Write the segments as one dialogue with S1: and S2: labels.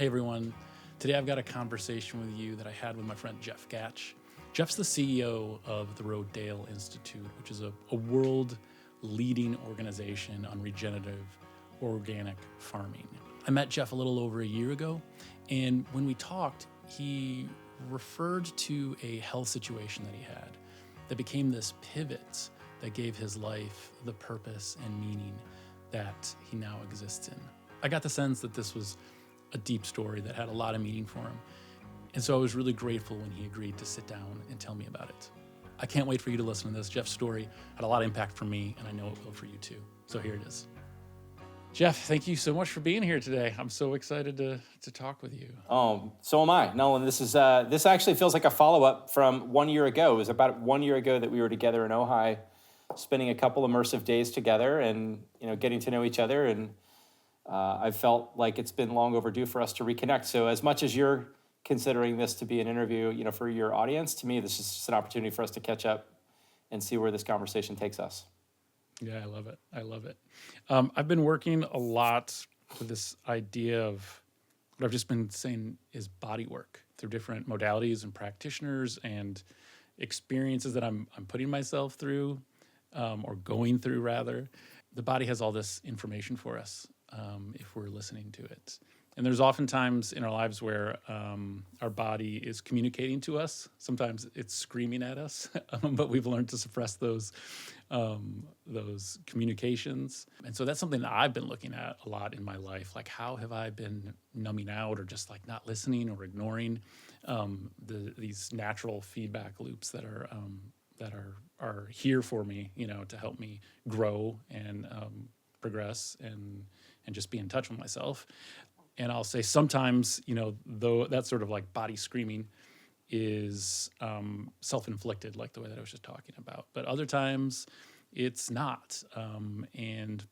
S1: Hey everyone, today I've got a conversation with you that I had with my friend Jeff Tkach. Jeff's the CEO of the Rodale Institute, which is a world leading organization on regenerative organic farming. I met Jeff a little over a year ago, and when we talked, he referred to a health situation that he had that became this pivot that gave his life the purpose and meaning that he now exists in. I got the sense that this was a deep story that had a lot of meaning for him. And so I was really grateful when he agreed to sit down and tell me about it. I can't wait for you to listen to this. Jeff's story had a lot of impact for me, and I know it will for you too. So here it is. Jeff, thank you so much for being here today. I'm so excited to talk with you.
S2: Oh, so am I. Nolan, this actually feels like a follow-up from 1 year ago. It was about 1 year ago that we were together in Ojai, spending a couple immersive days together and getting to know each other. And I felt like it's been long overdue for us to reconnect. So as much as you're considering this to be an interview, for your audience, to me, this is just an opportunity for us to catch up and see where this conversation takes us.
S1: Yeah, I love it. I love it. I've been working a lot with this idea of what I've just been saying is body work through different modalities and practitioners and experiences that I'm putting myself through or going through rather. The body has all this information for us if we're listening to it. And there's often times in our lives where our body is communicating to us. Sometimes it's screaming at us, but we've learned to suppress those communications. And so that's something that I've been looking at a lot in my life. Like, how have I been numbing out or just like not listening or ignoring these natural feedback loops that are here for me, to help me grow and progress and just be in touch with myself. And I'll say sometimes, though that sort of like body screaming is self-inflicted, like the way that I was just talking about. But other times it's not. And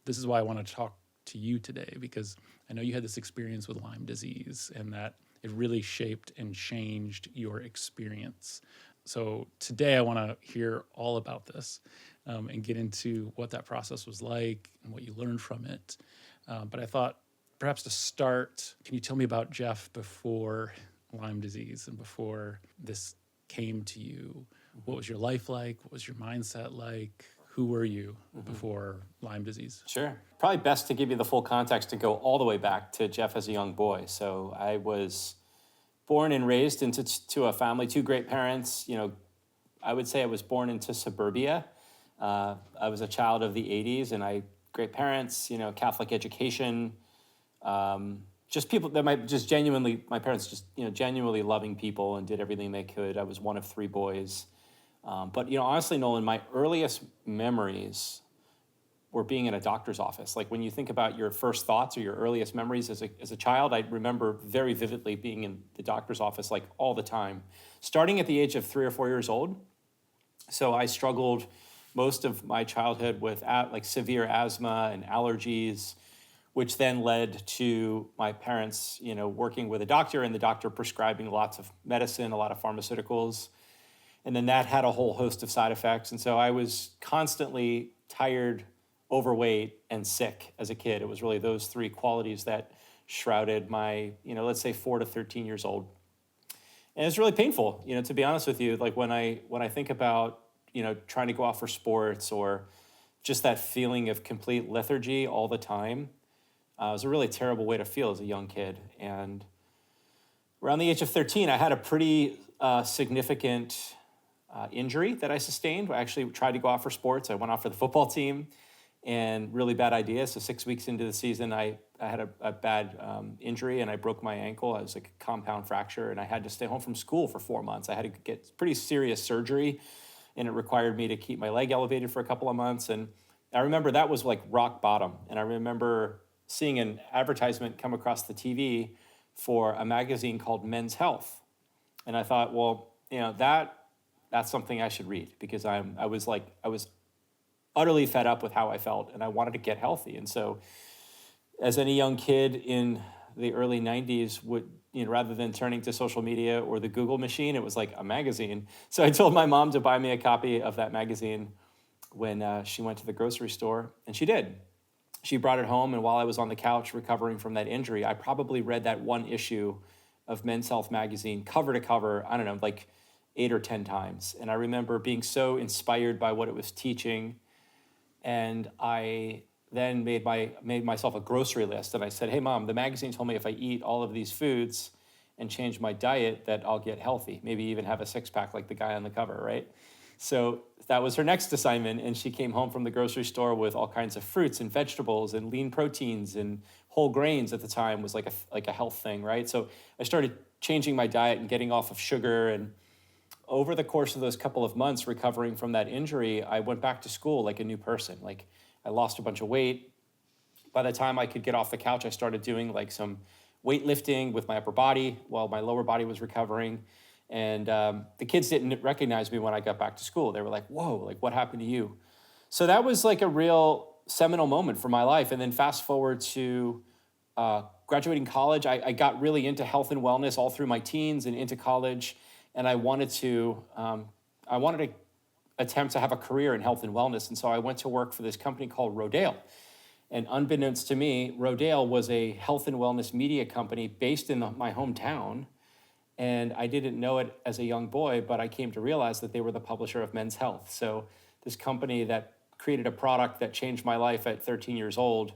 S1: this is why I want to talk to you today, because I know you had this experience with Lyme disease and that it really shaped and changed your experience. So today I want to hear all about this and get into what that process was like and what you learned from it. But I thought perhaps to start, can you tell me about Jeff before Lyme disease and before this came to you? What was your life like? What was your mindset like? Who were you before Lyme disease?
S2: Sure. Probably best to give you the full context to go all the way back to Jeff as a young boy. So I was born and raised into a family, two great parents. I would say I was born into suburbia. I was a child of the 80s, and great parents, Catholic education, just people that my parents just, genuinely loving people and did everything they could. I was one of three boys. But honestly, Nolan, my earliest memories were being in a doctor's office. Like when you think about your first thoughts or your earliest memories as a child, I remember very vividly being in the doctor's office like all the time, starting at the age of 3 or 4 years old. So I struggled most of my childhood with like severe asthma and allergies, which then led to my parents, working with a doctor and the doctor prescribing lots of medicine, a lot of pharmaceuticals. And then that had a whole host of side effects. And so I was constantly tired, overweight, and sick as a kid. It was really those three qualities that shrouded my, let's say 4 to 13 years old. And it's really painful, to be honest with you. Like when I think about, trying to go out for sports or just that feeling of complete lethargy all the time, it was a really terrible way to feel as a young kid. And around the age of 13, I had a pretty significant injury that I sustained. I actually tried to go out for sports. I went out for the football team, and really bad idea. So 6 weeks into the season, I had a bad injury, and I broke my ankle. It was like a compound fracture, and I had to stay home from school for 4 months. I had to get pretty serious surgery, and it required me to keep my leg elevated for a couple of months. And I remember that was like rock bottom. And I remember seeing an advertisement come across the TV for a magazine called Men's Health. And I thought, well, that's something I should read, because I was utterly fed up with how I felt, and I wanted to get healthy. And so as any young kid in the early 90s would, rather than turning to social media or the Google machine, it was like a magazine. So I told my mom to buy me a copy of that magazine when she went to the grocery store, and she did. she brought it home, and while I was on the couch recovering from that injury, I probably read that one issue of Men's Health magazine cover to cover, I don't know, like 8 or 10 times. And I remember being so inspired by what it was teaching. And I then made myself a grocery list, and I said, "Hey, Mom, the magazine told me if I eat all of these foods and change my diet that I'll get healthy, maybe even have a six-pack like the guy on the cover," right? So that was her next assignment, and she came home from the grocery store with all kinds of fruits and vegetables and lean proteins and whole grains. At the time was like a health thing, right? So I started changing my diet and getting off of sugar. And over the course of those couple of months recovering from that injury, I went back to school like a new person. Like, I lost a bunch of weight. By the time I could get off the couch, I started doing like some weightlifting with my upper body while my lower body was recovering. And the kids didn't recognize me when I got back to school. They were like, "Whoa, like what happened to you?" So that was like a real seminal moment for my life. And then fast forward to graduating college, I got really into health and wellness all through my teens and into college. And I wanted to attempt to have a career in health and wellness. And so I went to work for this company called Rodale. And unbeknownst to me, Rodale was a health and wellness media company based in my hometown. And I didn't know it as a young boy, but I came to realize that they were the publisher of Men's Health. So this company that created a product that changed my life at 13 years old,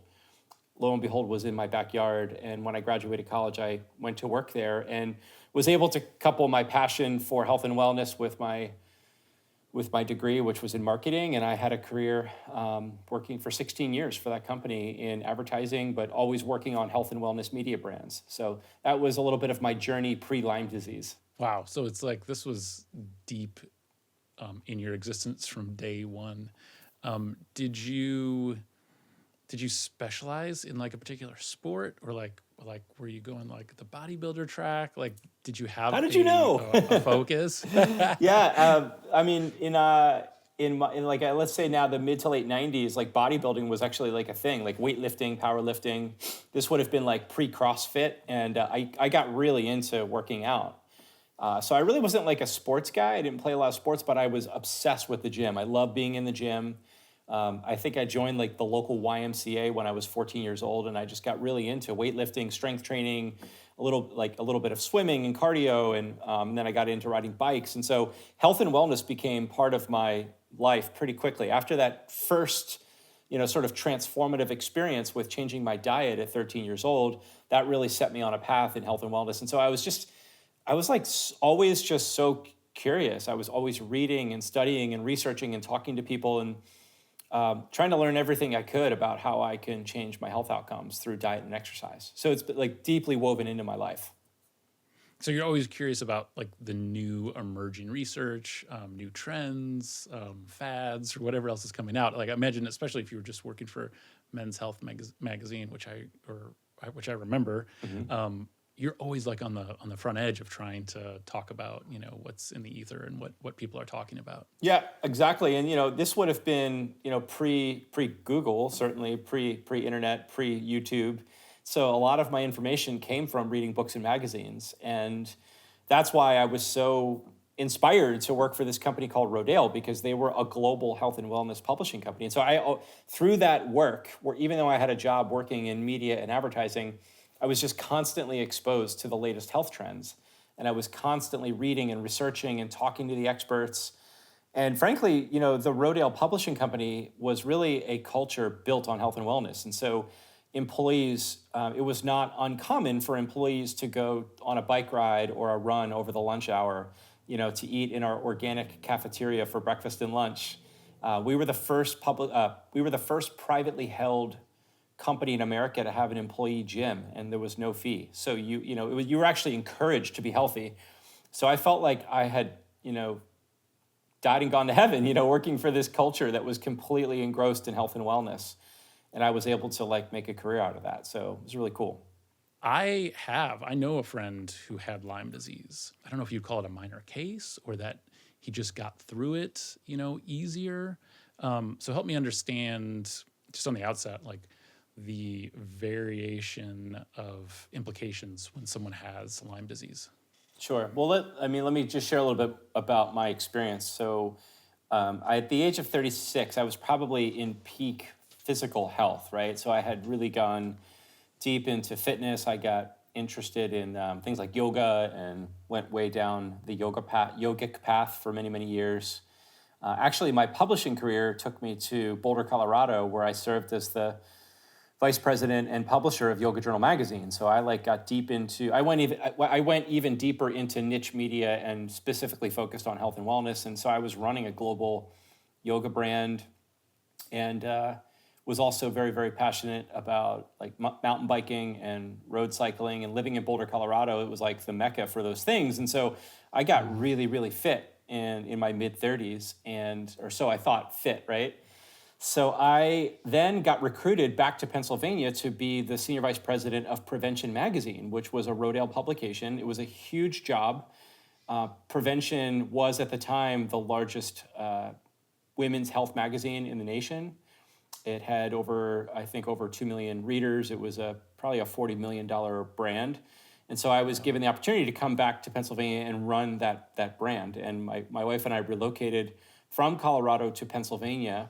S2: lo and behold, was in my backyard. And when I graduated college, I went to work there and was able to couple my passion for health and wellness with my degree, which was in marketing. And I had a career working for 16 years for that company in advertising, but always working on health and wellness media brands. So that was a little bit of my journey pre-Lyme disease.
S1: Wow. So it's like this was deep in your existence from day one. Did you specialize in like a particular sport, or like were you going like the bodybuilder track? Like, did you have
S2: How did you know?
S1: a focus?
S2: Yeah, I mean, in like let's say now the mid to late 90s, like bodybuilding was actually like a thing, like weightlifting, powerlifting. This would have been like pre-CrossFit, and I got really into working out. So I really wasn't like a sports guy. I didn't play a lot of sports, but I was obsessed with the gym. I loved being in the gym. I think I joined like the local YMCA when I was 14 years old, and I just got really into weightlifting, strength training, a little bit of swimming and cardio, and then I got into riding bikes. And so health and wellness became part of my life pretty quickly. After that first, sort of transformative experience with changing my diet at 13 years old, that really set me on a path in health and wellness. And so I was like always just so curious. I was always reading and studying and researching and talking to people, and trying to learn everything I could about how I can change my health outcomes through diet and exercise. So it's like deeply woven into my life.
S1: So you're always curious about like the new emerging research, new trends, fads, or whatever else is coming out. Like I imagine, especially if you were just working for Men's Health magazine, which I remember, you're always like on the front edge of trying to talk about what's in the ether and what people are talking about.
S2: Yeah, exactly. And this would have been pre Google, certainly pre internet, pre YouTube. So a lot of my information came from reading books and magazines, and that's why I was so inspired to work for this company called Rodale, because they were a global health and wellness publishing company. And so through that work, even though I had a job working in media and advertising, I was just constantly exposed to the latest health trends. And I was constantly reading and researching and talking to the experts. And frankly, the Rodale Publishing Company was really a culture built on health and wellness. And so employees, it was not uncommon for employees to go on a bike ride or a run over the lunch hour, to eat in our organic cafeteria for breakfast and lunch. We were the first privately held company in America to have an employee gym, and there was no fee. So you were actually encouraged to be healthy. So I felt like I had, died and gone to heaven, working for this culture that was completely engrossed in health and wellness. And I was able to like make a career out of that. So it was really cool.
S1: I know a friend who had Lyme disease. I don't know if you'd call it a minor case or that he just got through it, easier. So help me understand just on the outset, like the variation of implications when someone has Lyme disease.
S2: Sure. Well, let me just share a little bit about my experience. So at the age of 36, I was probably in peak physical health, right? So I had really gone deep into fitness. I got interested in things like yoga and went way down the yogic path for many, many years. Actually, my publishing career took me to Boulder, Colorado, where I served as the vice president and publisher of Yoga Journal magazine. So I got deep into, I went even deeper into niche media and specifically focused on health and wellness. And so I was running a global yoga brand, and was also very, very passionate about like mountain biking and road cycling, and living in Boulder, Colorado. It was like the mecca for those things. And so I got really, really fit in my mid 30s, or so I thought, fit, right? So I then got recruited back to Pennsylvania to be the senior vice president of Prevention magazine, which was a Rodale publication. It was a huge job. Prevention was at the time the largest women's health magazine in the nation. It had over 2 million readers. It was probably a $40 million brand. And so I was given the opportunity to come back to Pennsylvania and run that brand. And my wife and I relocated from Colorado to Pennsylvania,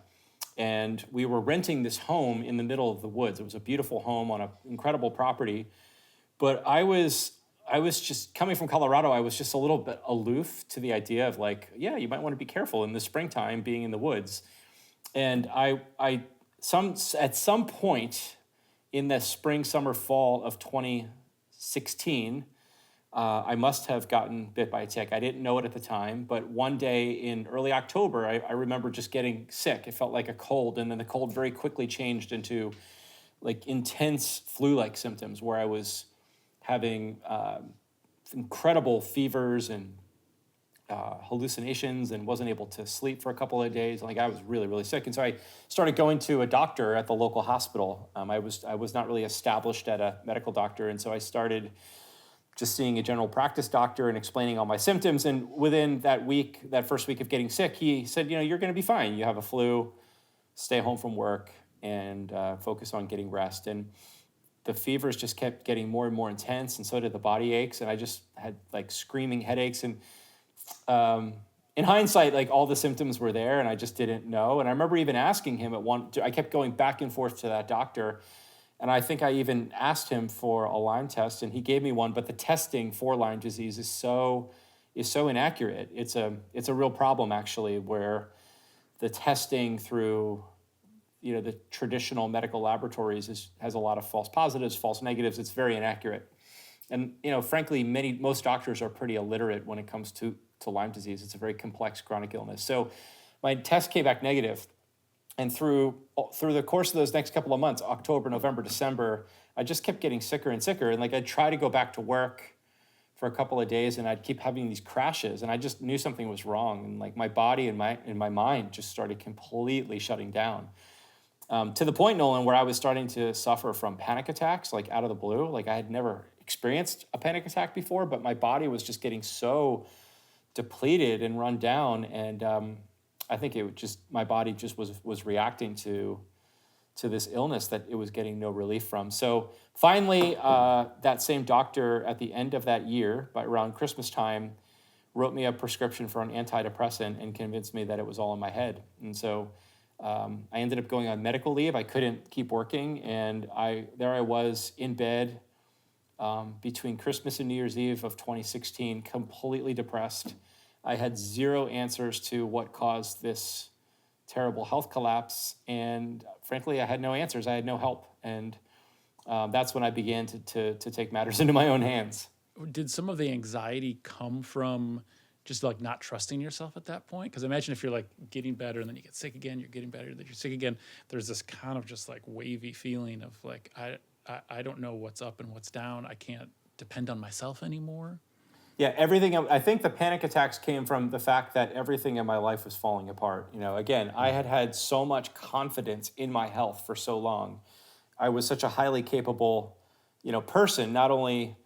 S2: and we were renting this home in the middle of the woods. It was a beautiful home on an incredible property. But I was just coming from Colorado. I was just a little bit aloof to the idea of like, yeah, you might want to be careful in the springtime being in the woods. And at some point in the spring, summer, fall of 2016, I must have gotten bit by a tick. I didn't know it at the time, but one day in early October, I remember just getting sick. It felt like a cold, and then the cold very quickly changed into like intense flu-like symptoms, where I was having incredible fevers and hallucinations, and wasn't able to sleep for a couple of days. Like I was really, really sick. And so I started going to a doctor at the local hospital. I was not really established at a medical doctor. And so I started just seeing a general practice doctor and explaining all my symptoms. And within that first week of getting sick, he said, you're going to be fine. You have a flu, stay home from work, and focus on getting rest. And the fevers just kept getting more and more intense, and so did the body aches. And I just had like screaming headaches. And in hindsight, like all the symptoms were there, and I just didn't know. And I remember even asking him I kept going back and forth to that doctor. And I think I even asked him for a Lyme test, and he gave me one. But the testing for Lyme disease is so inaccurate. It's a real problem, actually, where the testing through the traditional medical laboratories has a lot of false positives, false negatives. It's very inaccurate. And frankly, most doctors are pretty illiterate when it comes to Lyme disease. It's a very complex chronic illness. So my test came back negative. And through the course of those next couple of months, October, November, December, I just kept getting sicker and sicker. And like I'd try to go back to work for a couple of days, and I'd keep having these crashes, and I just knew something was wrong. And like my body and my mind just started completely shutting down. To the point, Nolan, where I was starting to suffer from panic attacks, like out of the blue. Like I had never experienced a panic attack before, but my body was just getting so depleted and run down. And I think my body just was reacting to this illness that it was getting no relief from. So finally, that same doctor at the end of that year, by around Christmas time, wrote me a prescription for an antidepressant and convinced me that it was all in my head. And so I ended up going on medical leave. I couldn't keep working, and I was in bed between Christmas and New Year's Eve of 2016, completely depressed. I had zero answers to what caused this terrible health collapse, and frankly, I had no answers. I had no help, and that's when I began to take matters into my own hands.
S1: Did some of the anxiety come from just like not trusting yourself at that point? Because imagine if you're like getting better and then you get sick again, you're getting better, then you're sick again. There's this kind of just like wavy feeling of like, I don't know what's up and what's down. I can't depend on myself anymore.
S2: Yeah, I think the panic attacks came from the fact that everything in my life was falling apart. Again, I had so much confidence in my health for so long. I was such a highly capable, person, not only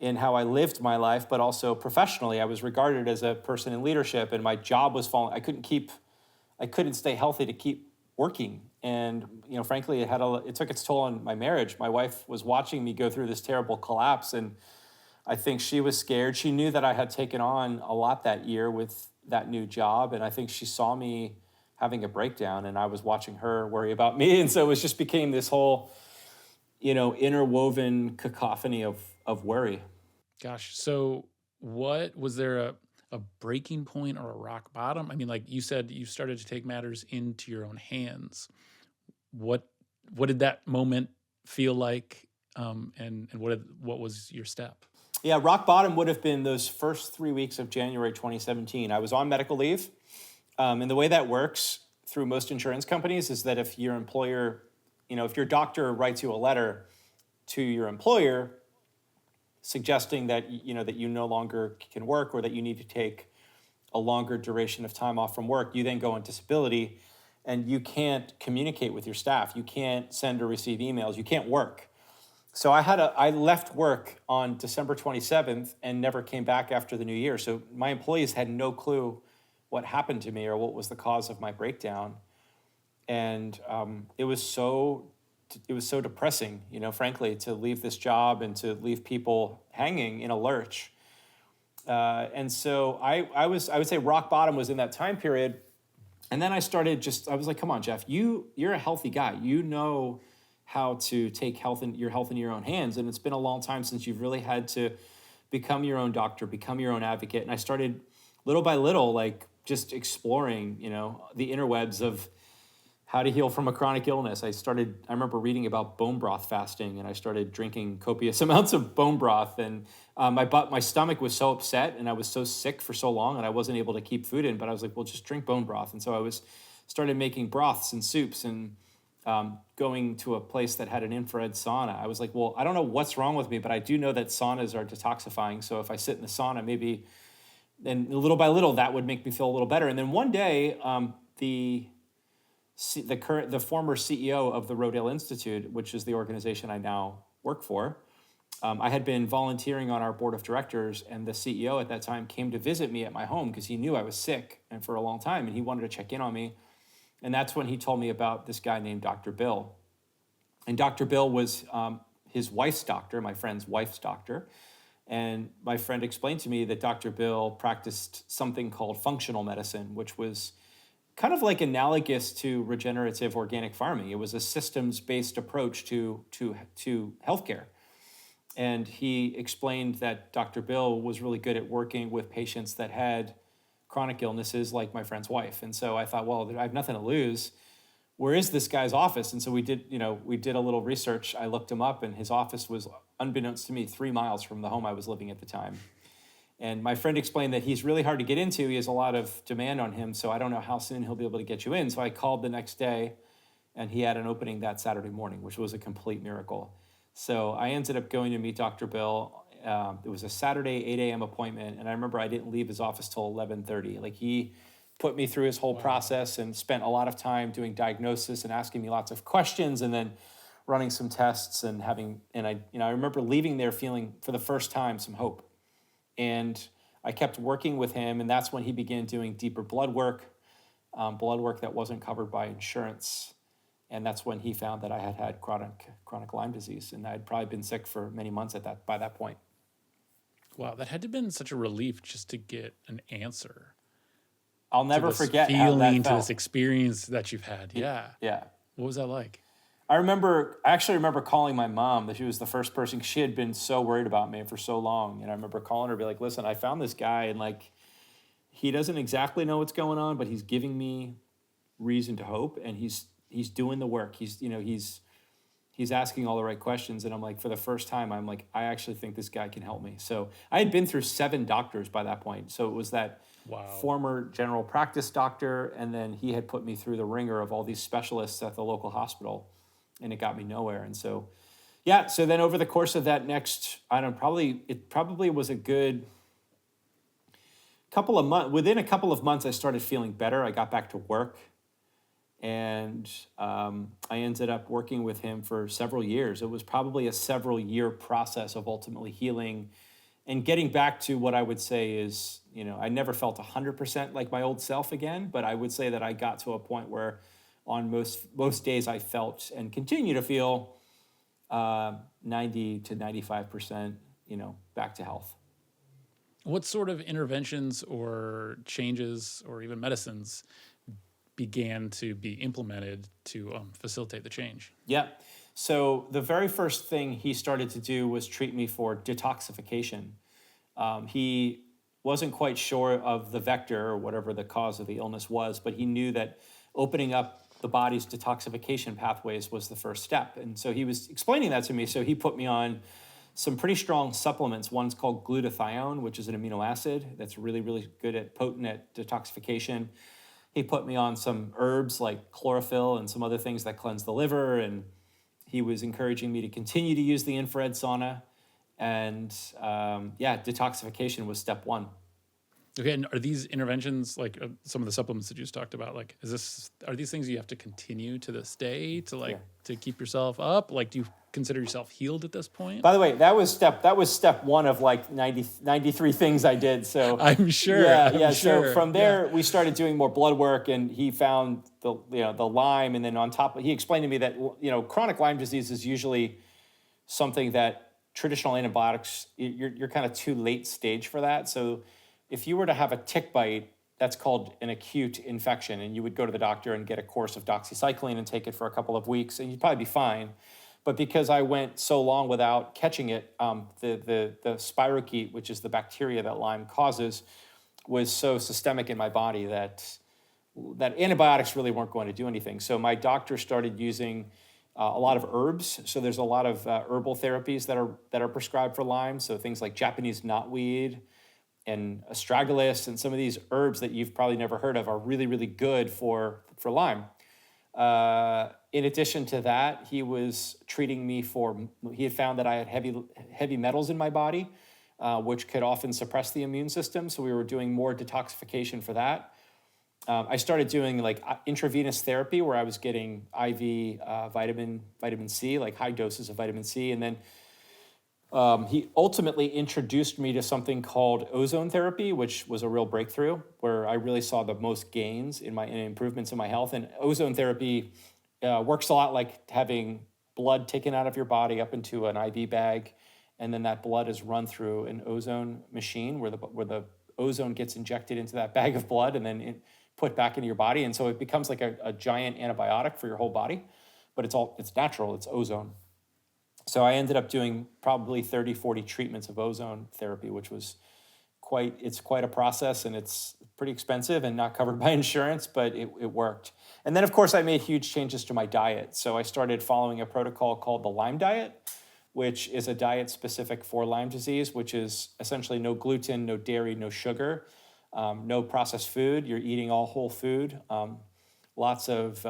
S2: in how I lived my life, but also professionally. I was regarded as a person in leadership, and my job was falling. I couldn't stay healthy to keep working. And, frankly, it took its toll on my marriage. My wife was watching me go through this terrible collapse, and I think she was scared. She knew that I had taken on a lot that year with that new job, and I think she saw me having a breakdown, and I was watching her worry about me. And so it just became this whole, interwoven cacophony of worry.
S1: Gosh, so what was there a breaking point or a rock bottom? I mean, like you said, you started to take matters into your own hands. What what did that moment feel like? And what was your step?
S2: Yeah, rock bottom would have been those first 3 weeks of January 2017. I was on medical leave. And the way that works through most insurance companies is that if your employer, if your doctor writes you a letter to your employer suggesting that, that you no longer can work or that you need to take a longer duration of time off from work, you then go on disability and you can't communicate with your staff. You can't send or receive emails. You can't work. So I left work on December 27th and never came back after the new year. So my employees had no clue what happened to me or what was the cause of my breakdown. And it was so depressing, frankly, to leave this job and to leave people hanging in a lurch. And so I would say rock bottom was in that time period. And then I was like, come on, Jeff, you're a healthy guy. You know how to take your health in your own hands. And it's been a long time since you've really had to become your own doctor, become your own advocate. And I started little by little, like just exploring, the interwebs of how to heal from a chronic illness. I remember reading about bone broth fasting, and I started drinking copious amounts of bone broth. And my stomach was so upset, and I was so sick for so long, and I wasn't able to keep food in. But I was like, well, just drink bone broth. And so started making broths and soups, and going to a place that had an infrared sauna. I was like, well, I don't know what's wrong with me, but I do know that saunas are detoxifying. So if I sit in the sauna, maybe, then little by little, that would make me feel a little better. And then one day, the former CEO of the Rodale Institute, which is the organization I now work for, I had been volunteering on our board of directors, and the CEO at that time came to visit me at my home because he knew I was sick and for a long time, and he wanted to check in on me. And that's when he told me about this guy named Dr. Bill. And Dr. Bill was his wife's doctor, my friend's wife's doctor. And my friend explained to me that Dr. Bill practiced something called functional medicine, which was kind of like analogous to regenerative organic farming. It was a systems-based approach to healthcare. And he explained that Dr. Bill was really good at working with patients that had chronic illnesses like my friend's wife. And so I thought, well, I have nothing to lose. Where is this guy's office? And so we did a little research. I looked him up, and his office was, unbeknownst to me, 3 miles from the home I was living at the time. And my friend explained that he's really hard to get into. He has a lot of demand on him, so I don't know how soon he'll be able to get you in. So I called the next day, and he had an opening that Saturday morning, which was a complete miracle. So I ended up going to meet Dr. Bill. It was a Saturday 8 a.m. appointment, and I remember I didn't leave his office till 11:30. Like, he put me through his whole process and spent a lot of time doing diagnosis and asking me lots of questions, and then running some tests and I remember leaving there feeling for the first time some hope. And I kept working with him, and that's when he began doing deeper blood work that wasn't covered by insurance. And that's when he found that I had chronic Lyme disease, and I had probably been sick for many months by that point.
S1: Wow, that had to have been such a relief just to get an answer.
S2: I'll never forget how that
S1: feeling, to
S2: felt.
S1: this experience that you've had. Yeah.
S2: Yeah.
S1: What was that like?
S2: I actually remember calling my mom. That she was the first person. She had been so worried about me for so long. And I remember calling her, be like, listen, I found this guy, and like, he doesn't exactly know what's going on, but he's giving me reason to hope, and he's doing the work. He's asking all the right questions. And I'm like, for the first time, I'm like, I actually think this guy can help me. So I had been through 7 doctors by that point. So it was that former general practice doctor, and then he had put me through the ringer of all these specialists at the local hospital, and it got me nowhere. And so, yeah, so then over the course of that next, it probably was a good couple of months. Within a couple of months, I started feeling better. I got back to work. And I ended up working with him for several years. It was probably a several-year process of ultimately healing and getting back to what I would say is, I never felt 100% like my old self again, but I would say that I got to a point where on most days I felt and continue to feel 90 to 95%, back to health.
S1: What sort of interventions or changes or even medicines began to be implemented to facilitate the change?
S2: Yeah. So the very first thing he started to do was treat me for detoxification. He wasn't quite sure of the vector or whatever the cause of the illness was, but he knew that opening up the body's detoxification pathways was the first step. And so he was explaining that to me. So he put me on some pretty strong supplements. One's called glutathione, which is an amino acid that's really, really good at potent at detoxification. He put me on some herbs like chlorophyll and some other things that cleanse the liver. And he was encouraging me to continue to use the infrared sauna. And detoxification was step one.
S1: Okay, and are these interventions like some of the supplements that you just talked about? Like, are these things you have to continue to this day to to keep yourself up? Like, do you consider yourself healed at this point?
S2: By the way, that was step one of like 93 things I did. So
S1: I'm sure.
S2: Yeah.
S1: Sure.
S2: So from there, we started doing more blood work, and he found the Lyme, and then on top, he explained to me that chronic Lyme disease is usually something that traditional antibiotics, you're kind of too late stage for that. So if you were to have a tick bite, that's called an acute infection, and you would go to the doctor and get a course of doxycycline and take it for a couple of weeks, and you'd probably be fine. But because I went so long without catching it, the spirochete, which is the bacteria that Lyme causes, was so systemic in my body that antibiotics really weren't going to do anything. So my doctor started using a lot of herbs. So there's a lot of herbal therapies that are prescribed for Lyme. So things like Japanese knotweed and astragalus and some of these herbs that you've probably never heard of are really, really good for Lyme. In addition to that, he was treating me he had found that I had heavy metals in my body, which could often suppress the immune system. So we were doing more detoxification for that. I started doing like intravenous therapy where I was getting IV vitamin C, like high doses of vitamin C. And then he ultimately introduced me to something called ozone therapy, which was a real breakthrough where I really saw the most gains in improvements in my health. And ozone therapy works a lot like having blood taken out of your body up into an IV bag. And then that blood is run through an ozone machine where the ozone gets injected into that bag of blood and then put back into your body. And so it becomes like a giant antibiotic for your whole body, but it's natural, it's ozone. So I ended up doing probably 30, 40 treatments of ozone therapy, which was quite a process, and it's pretty expensive and not covered by insurance, but it worked. And then of course I made huge changes to my diet. So I started following a protocol called the Lyme diet, which is a diet specific for Lyme disease, which is essentially no gluten, no dairy, no sugar, no processed food. You're eating all whole food, lots of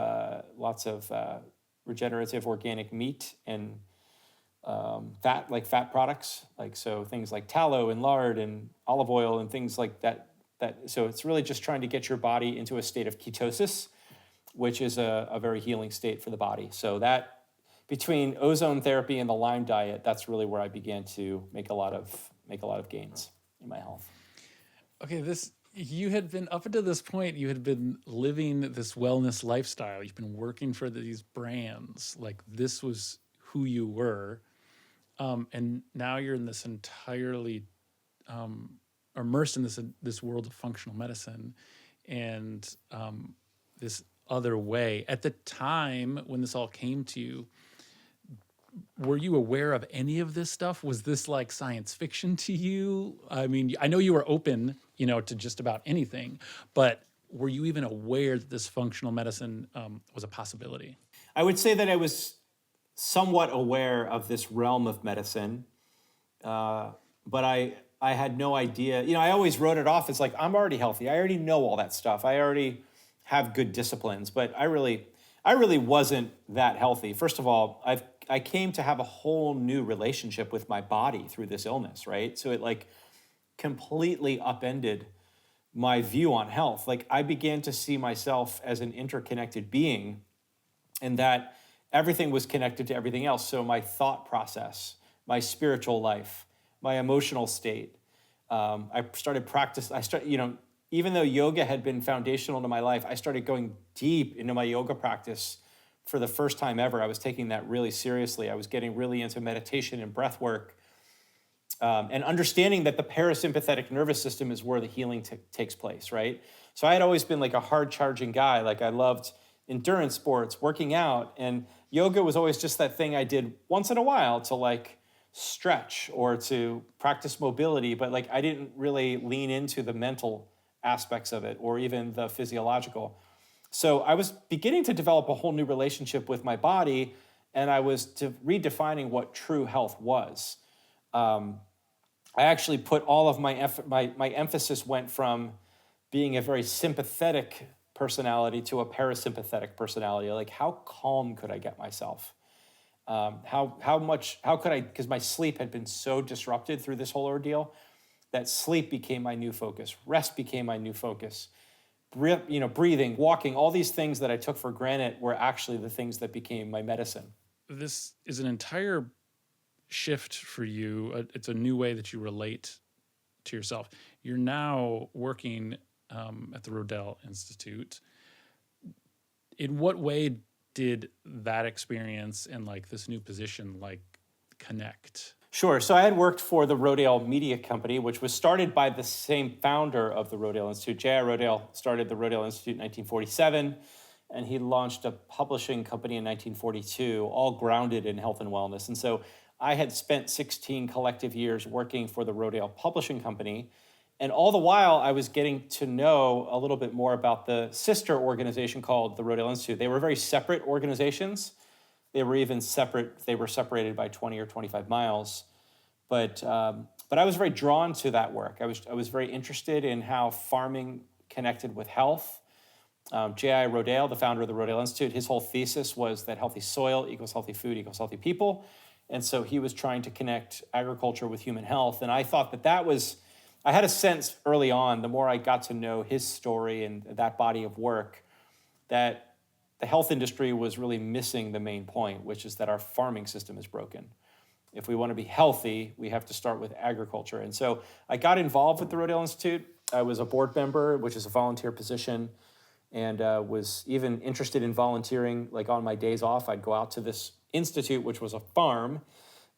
S2: regenerative organic meat and fat products, so things like tallow and lard and olive oil and things like that. So it's really just trying to get your body into a state of ketosis, which is a very healing state for the body. So that between ozone therapy and the Lyme diet, that's really where I began to make a lot of gains in my health.
S1: Okay, you had been up until this point, you had been living this wellness lifestyle. You've been working for these brands. Like this was who you were. And now you're in this entirely immersed in this world of functional medicine and this other way. At the time when this all came to you, were you aware of any of this stuff? Was this like science fiction to you? I mean, I know you were open, to just about anything, but were you even aware that this functional medicine was a possibility?
S2: I would say that I was somewhat aware of this realm of medicine, but I had no idea. I always wrote it off as like, I'm already healthy. I already know all that stuff. I already have good disciplines, but I really wasn't that healthy. First of all, I came to have a whole new relationship with my body through this illness, right? So it like completely upended my view on health. Like I began to see myself as an interconnected being, and that everything was connected to everything else. So my thought process, my spiritual life, my emotional state. I started practice. Even though yoga had been foundational to my life, I started going deep into my yoga practice for the first time ever. I was taking that really seriously. I was getting really into meditation and breath work. and understanding that the parasympathetic nervous system is where the healing takes place, right? So I had always been like a hard charging guy. Like I loved endurance sports, working out, and yoga was always just that thing I did once in a while to like stretch or to practice mobility, but like I didn't really lean into the mental aspects of it or even the physiological. So I was beginning to develop a whole new relationship with my body, and I was redefining what true health was. I actually put all of my emphasis went from being a very sympathetic personality to a parasympathetic personality. Like, how calm could I get myself? How could I? Because my sleep had been so disrupted through this whole ordeal, that sleep became my new focus. Rest became my new focus. Breathing, walking, all these things that I took for granted were actually the things that became my medicine.
S1: This is an entire shift for you. It's a new way that you relate to yourself. You're now working at the Rodale Institute. In what way did that experience and like this new position like connect?
S2: Sure. So I had worked for the Rodale Media Company, which was started by the same founder of the Rodale Institute. J.I. Rodale started the Rodale Institute in 1947, and he launched a publishing company in 1942, all grounded in health and wellness. And so I had spent 16 collective years working for the Rodale Publishing Company. And all the while, I was getting to know a little bit more about the sister organization called the Rodale Institute. They were very separate organizations. They were even separate. They were separated by 20 or 25 miles. But I was very drawn to that work. I was very interested in how farming connected with health. J.I. Rodale, the founder of the Rodale Institute, his whole thesis was that healthy soil equals healthy food equals healthy people. And so he was trying to connect agriculture with human health. And I thought that was, I had a sense early on, the more I got to know his story and that body of work, that the health industry was really missing the main point, which is that our farming system is broken. If we want to be healthy, we have to start with agriculture. And so I got involved with the Rodale Institute. I was a board member, which is a volunteer position, and was even interested in volunteering. Like on my days off, I'd go out to this institute, which was a farm.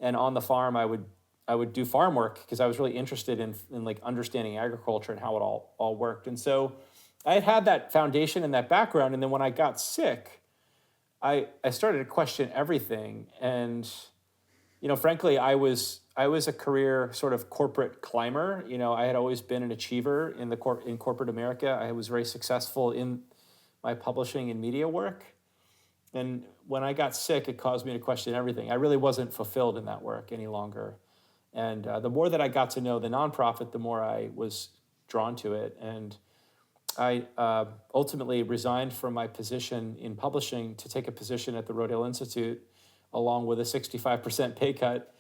S2: And on the farm, I would do farm work because I was really interested in like understanding agriculture and how it all worked. And so I had that foundation and that background. And then when I got sick, I started to question everything. And, frankly, I was a career sort of corporate climber. I had always been an achiever in corporate America. I was very successful in my publishing and media work. And when I got sick, it caused me to question everything. I really wasn't fulfilled in that work any longer. And the more that I got to know the nonprofit, the more I was drawn to it. And I ultimately resigned from my position in publishing to take a position at the Rodale Institute, along with a 65% pay cut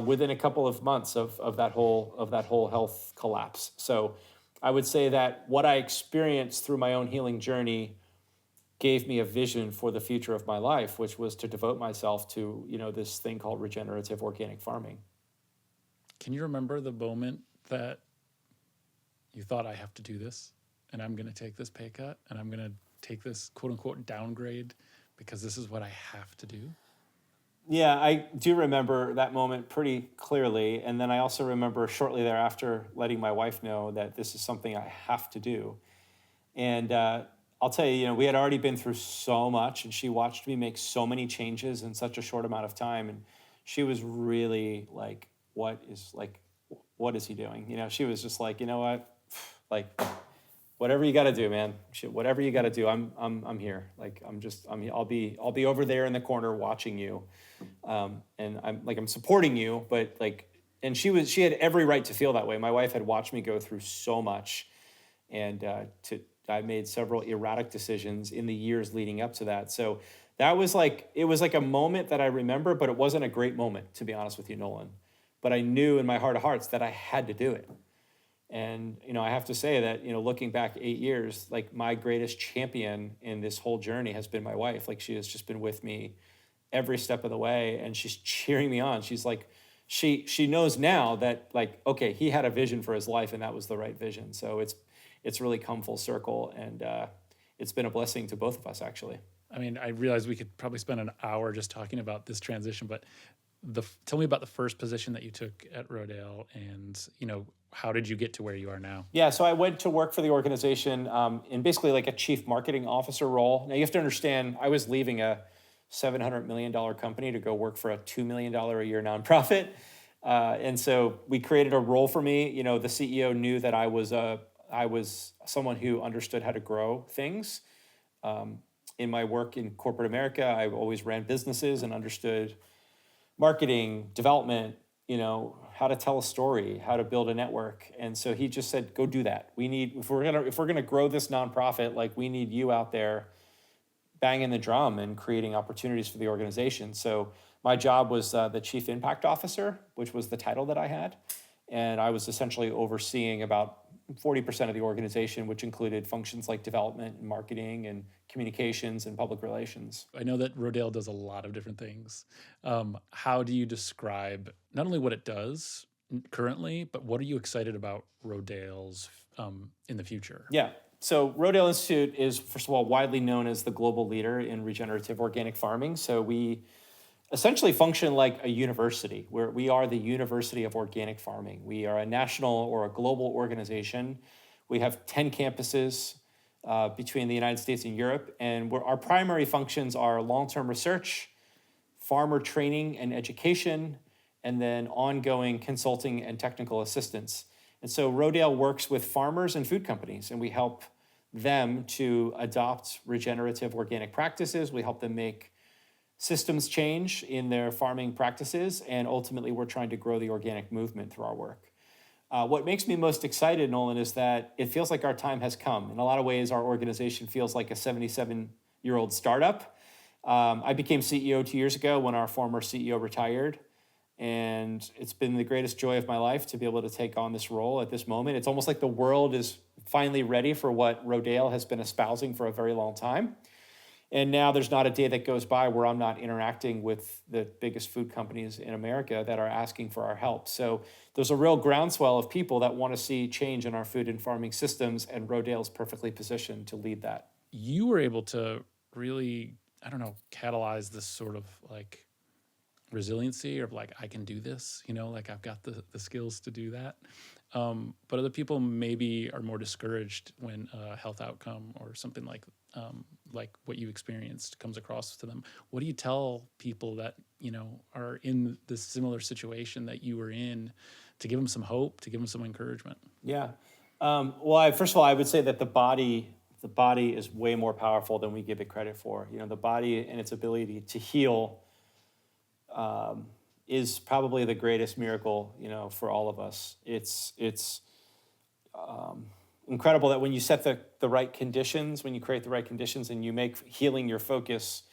S2: within a couple of months of that whole health collapse. So I would say that what I experienced through my own healing journey gave me a vision for the future of my life, which was to devote myself to this thing called regenerative organic farming.
S1: Can you remember the moment that you thought, I have to do this, and I'm going to take this pay cut, and I'm going to take this quote unquote downgrade because this is what I have to do?
S2: Yeah, I do remember that moment pretty clearly. And then I also remember shortly thereafter letting my wife know that this is something I have to do. And I'll tell you, we had already been through so much, and she watched me make so many changes in such a short amount of time. And she was really like, what is he doing? She was just like, you know what? Like, whatever you got to do, man. Whatever you got to do, I'm here. Like, I'll be over there in the corner watching you. And I'm supporting you, but and she had every right to feel that way. My wife had watched me go through so much, and I made several erratic decisions in the years leading up to that. So that was it was like a moment that I remember, but it wasn't a great moment, to be honest with you, Nolan. But I knew in my heart of hearts that I had to do it. And, I have to say that, looking back 8 years, my greatest champion in this whole journey has been my wife. She has just been with me every step of the way, and she's cheering me on. She's she knows now that okay, he had a vision for his life, and that was the right vision. So it's really come full circle, and it's been a blessing to both of us, actually.
S1: I mean, I realize we could probably spend an hour just talking about this transition, but tell me about the first position that you took at Rodale, and how did you get to where you are now?
S2: Yeah, so I went to work for the organization in basically like a chief marketing officer role. Now you have to understand, I was leaving a $700 million company to go work for a $2 million a year nonprofit, and so we created a role for me. The CEO knew that I was someone who understood how to grow things. In my work in corporate America, I always ran businesses and understood marketing, development, how to tell a story, how to build a network. And so he just said, go do that. If we're gonna grow this nonprofit, like we need you out there banging the drum and creating opportunities for the organization. So my job was the chief impact officer, which was the title that I had. And I was essentially overseeing about 40% of the organization, which included functions like development and marketing and communications and public relations.
S1: I know that Rodale does a lot of different things. How do you describe not only what it does currently, but what are you excited about Rodale's in the future?
S2: Yeah. So Rodale Institute is, first of all, widely known as the global leader in regenerative organic farming. So we essentially function like a university, where we are the University of Organic Farming. We are a national or a global organization. We have 10 campuses between the United States and Europe, and our primary functions are long-term research, farmer training and education, and then ongoing consulting and technical assistance. And so Rodale works with farmers and food companies, and we help them to adopt regenerative organic practices. We help them make systems change in their farming practices, and ultimately we're trying to grow the organic movement through our work. What makes me most excited, Nolan, is that it feels like our time has come. In a lot of ways, our organization feels like a 77-year-old startup. I became CEO 2 years ago when our former CEO retired, and it's been the greatest joy of my life to be able to take on this role at this moment. It's almost like the world is finally ready for what Rodale has been espousing for a very long time. And now there's not a day that goes by where I'm not interacting with the biggest food companies in America that are asking for our help. So there's a real groundswell of people that want to see change in our food and farming systems, and Rodale's perfectly positioned to lead that.
S1: You were able to really, catalyze this sort of like resiliency, or like, I can do this, like I've got the skills to do that. But other people maybe are more discouraged when a health outcome or something like what you experienced comes across to them. What do you tell people that, are in this similar situation that you were in, to give them some hope, to give them some encouragement?
S2: Yeah. Well, first of all, I would say that the body is way more powerful than we give it credit for. The body and its ability to heal is probably the greatest miracle, for all of us. It's incredible that when you set the right conditions, when you create the right conditions and you make healing your focus,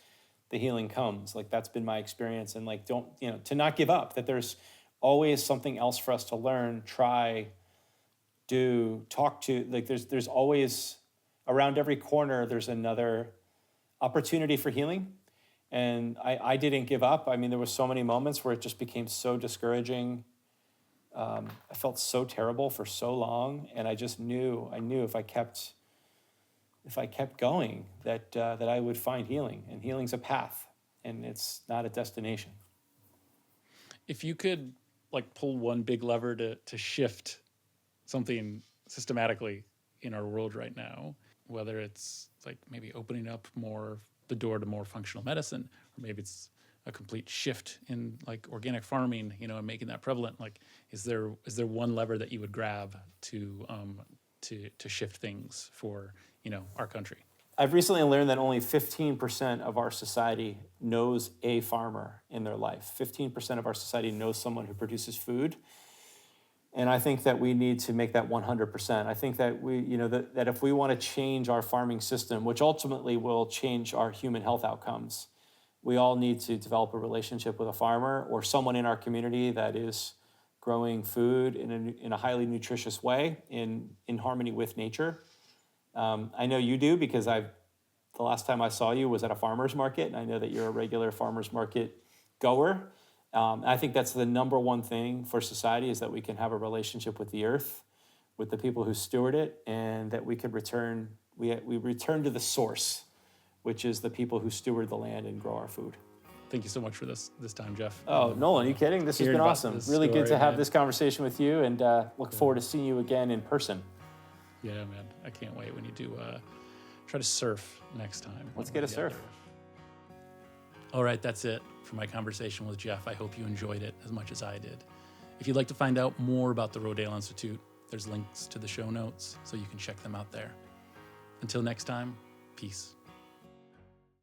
S2: the healing comes. Like, that's been my experience. And like, don't, to not give up, that there's always something else for us to learn, try, do, talk to. Like, there's always, around every corner, there's another opportunity for healing. And I didn't give up. I mean, there were so many moments where it just became so discouraging. I felt so terrible for so long, and I knew if I kept going that I would find healing. And healing's a path, and it's not a destination.
S1: If you could like pull one big lever to shift something systematically in our world right now, whether it's like maybe opening up more the door to more functional medicine, or maybe it's a complete shift in like organic farming, and making that prevalent. Like, is there one lever that you would grab to shift things for, our country?
S2: I've recently learned that only 15% of our society knows a farmer in their life. 15% of our society knows someone who produces food. And I think that we need to make that 100%. I think that that if we want to change our farming system, which ultimately will change our human health outcomes, we all need to develop a relationship with a farmer or someone in our community that is growing food in a highly nutritious way, in harmony with nature. I know you do, because the last time I saw you was at a farmer's market, and I know that you're a regular farmer's market goer. I think that's the number one thing for society, is that we can have a relationship with the earth, with the people who steward it, and that we could return to the source, which is the people who steward the land and grow our food.
S1: thank you so much for this time, Jeff.
S2: Oh, Nolan, are you kidding? This has
S1: Hearing
S2: been
S1: about
S2: awesome.
S1: this
S2: Really good
S1: story,
S2: to have
S1: man.
S2: this conversation with you, and look forward to seeing you again in person.
S1: Yeah, man. I can't wait when you do try to surf next time.
S2: Let's get a surf.
S1: All right, that's it for my conversation with Jeff. I hope you enjoyed it as much as I did. If you'd like to find out more about the Rodale Institute, there's links to the show notes, so you can check them out there. Until next time, peace.